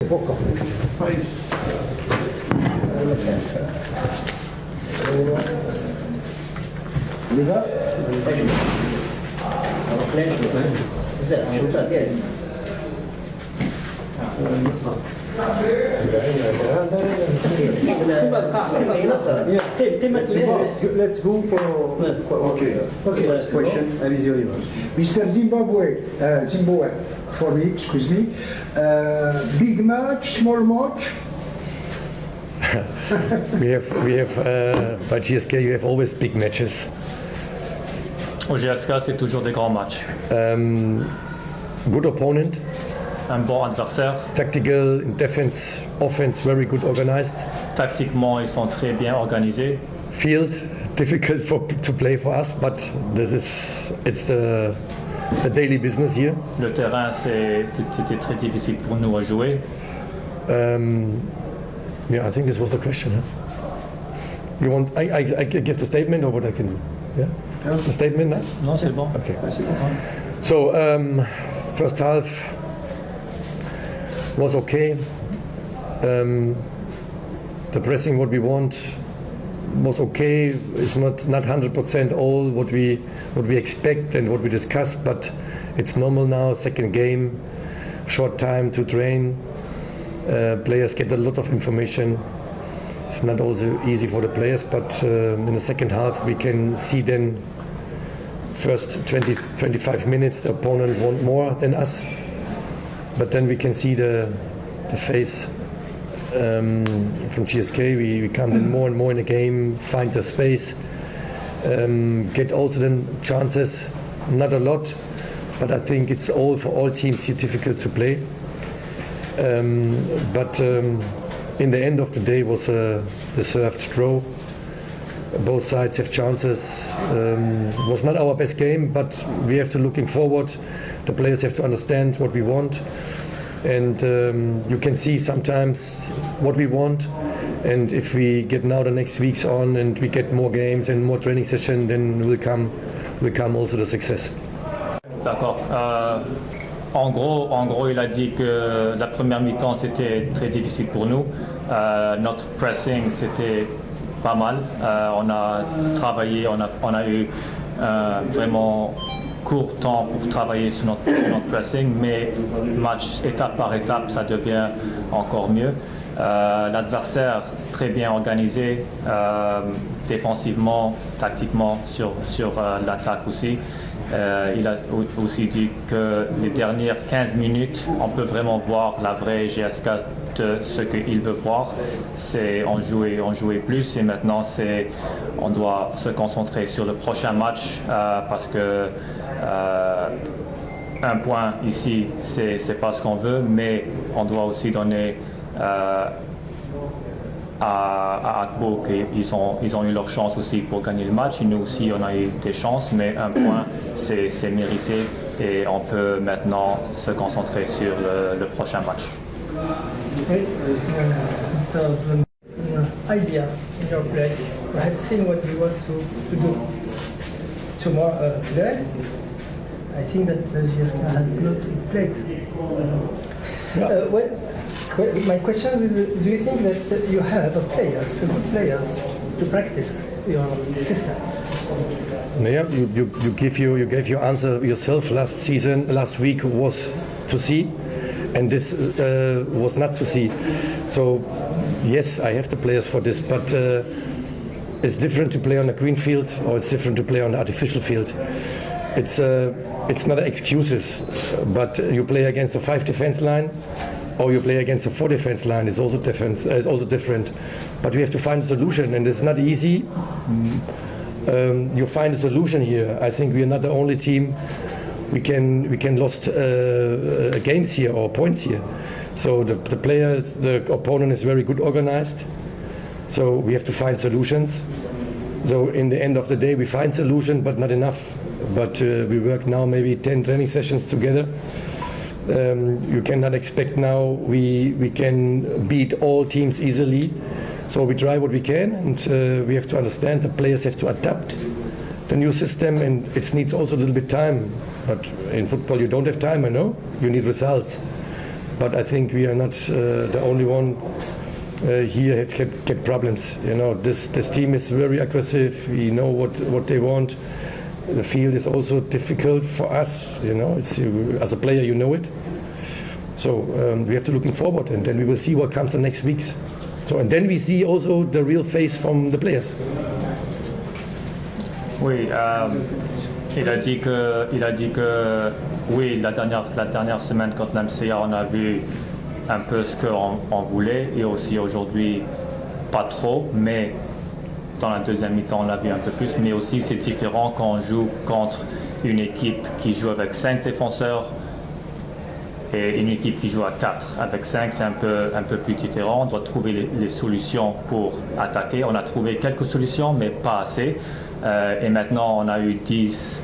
Poco. Liga? Let's go for question. Eliseo yours. Mr. Zimbabwe, for me, excuse me. Big match, small match. we have by GSK you have always big matches. Au GSK, c'est toujours des grands matchs. Good opponent. Un bon adversaire. Tactical, in defense, offense, very good organized. Tactiquement, ils sont très bien organisés. Field, difficult to play for us, but it's the daily business here. Le terrain, c'était très difficile pour nous à jouer. Yeah, I think this was the question. Huh? You want? I give the statement or what I can do? Yeah, the statement. No? Non, c'est bon. Okay. So first half was okay. The pressing what we want was okay. It's not 100% all what we expect and what we discussed, but it's normal now. Second game, short time to train. Players get a lot of information. It's not also easy for the players, but in the second half we can see then first 20-25 minutes the opponent want more than us, but then we can see the face from GSK. We come in more and more in the game, find the space, get also then chances, not a lot, but I think it's all for all teams here difficult to play. But in the end of the day was a deserved draw. Both sides have chances. Was not our best game, but we have to looking forward. The players have to understand what we want, and you can see sometimes what we want. And if we get now the next weeks on and we get more games and more training session, then will come also the success. D'accord. En gros, il a dit que la première mi-temps c'était très difficile pour nous. Notre pressing c'était pas mal. On a travaillé, on a eu vraiment court temps pour travailler sur notre pressing, mais match étape par étape, ça devient encore mieux. L'adversaire très bien organisé, défensivement, tactiquement sur l'attaque aussi. Il a aussi dit que les dernières 15 minutes, on peut vraiment voir la vraie GSK de ce qu'il veut voir. C'est on jouait plus et maintenant on doit se concentrer sur le prochain match parce que un point ici, c'est pas ce qu'on veut, mais on doit aussi donner à Akbo qu'ils ont eu leur chance aussi pour gagner le match. Et nous aussi, on a eu des chances, mais un point, c'est mérité et on peut maintenant se concentrer sur le prochain match. Oui, Mr. Idea in your play. We had seen what we want to do tomorrow today. I think that GSK has not played. My question is, do you think that you have good players to practice your system? Yeah, you gave your answer yourself. Last week was to see, and this was not to see. So yes, I have the players for this, but it's different to play on a green field or it's different to play on an artificial field. It's not excuses, but you play against a 5 defense line or you play against a 4 defense line is also different. But we have to find a solution, and it's not easy. You find a solution here. I think we are not the only team. We can lost games here or points here. So the players, the opponent is very good organized. So we have to find solutions. So in the end of the day, we find solution, but not enough. But we work now maybe 10 training sessions together. You cannot expect now we can beat all teams easily. So we try what we can, and we have to understand the players have to adapt the new system, and it needs also a little bit time. But in football you don't have time, I know. You need results. but I think we are not the only one here had get problems. You know, this team is very aggressive. We know what they want. The field is also difficult for us. You know, it's as a player, you know it. So we have to looking forward, and then we will see what comes the next weeks. So and then we see also the real face from the players. Oui, il a dit que oui, la dernière semaine contre l'MCA, on a vu un peu ce qu'on voulait, et aussi aujourd'hui pas trop, mais dans la deuxième mi-temps on l'a vu un peu plus, mais aussi c'est différent quand on joue contre une équipe qui joue avec 5 défenseurs et une équipe qui joue à 4. Avec 5 c'est un peu plus différent, on doit trouver les solutions pour attaquer. On a trouvé quelques solutions mais pas assez, et maintenant on a eu 10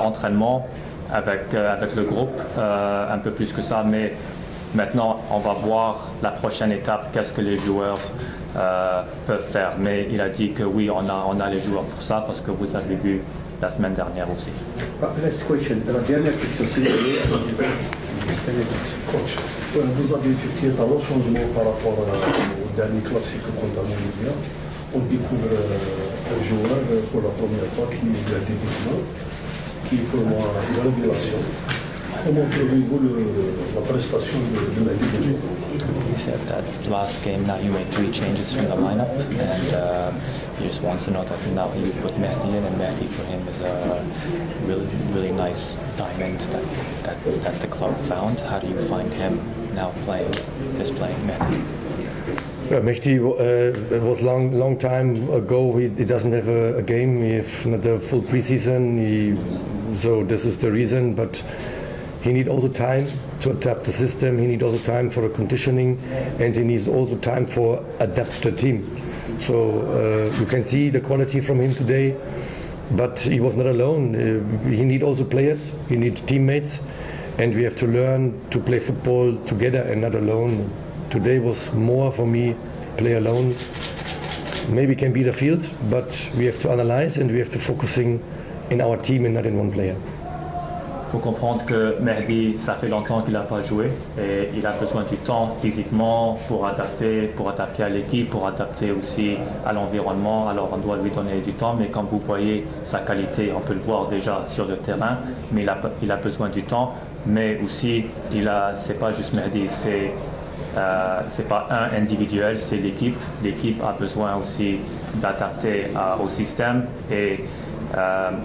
entraînements avec le groupe, un peu plus que ça, mais maintenant on va voir la prochaine étape, qu'est-ce que les joueurs peuvent faire. Mais il a dit que oui, on a les joueurs pour ça, parce que vous avez vu la semaine dernière aussi. Last question. La dernière question, s'il vous plaît. Coach, vous avez effectué un long changement par rapport au dernier classique contre Namibia. On découvre un joueur pour la première fois qui est un débutant, qui est pour moi une révélation. Comment trouvez-vous la prestation de la Ligue? He said that last game now you made 3 changes from the lineup, and he just wants to know that now you put Mehdi in, and Mehdi for him is a really nice diamond that the club found. How do you find him now playing Mehdi? Mehdi was long time ago. He doesn't have a game. He has not a full preseason. So this is the reason. But he needs also time to adapt the system. He needs also time for the conditioning, and he needs also time for adapt the team. So you can see the quality from him today. But he was not alone. He needs also players. He needs teammates, and we have to learn to play football together and not alone. Today was more for me, play alone. Maybe can be the field, but we have to analyze and we have to focusing in our team and not in one player. Il faut comprendre que Mehdi, ça fait longtemps qu'il n'a pas joué, et il a besoin du temps physiquement pour adapter à l'équipe, pour adapter aussi à l'environnement. Alors on doit lui donner du temps, mais comme vous voyez sa qualité, on peut le voir déjà sur le terrain, mais il a besoin du temps. Mais aussi, c'est pas juste Mehdi, c'est pas un individuel, c'est l'équipe. L'équipe a besoin aussi d'adapter au système, et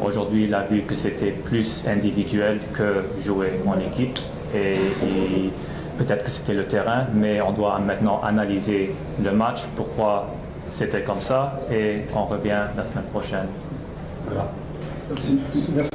aujourd'hui il a vu que c'était plus individuel que jouer en équipe, et peut-être que c'était le terrain, mais on doit maintenant analyser le match, pourquoi c'était comme ça, et on revient la semaine prochaine. Voilà. Merci.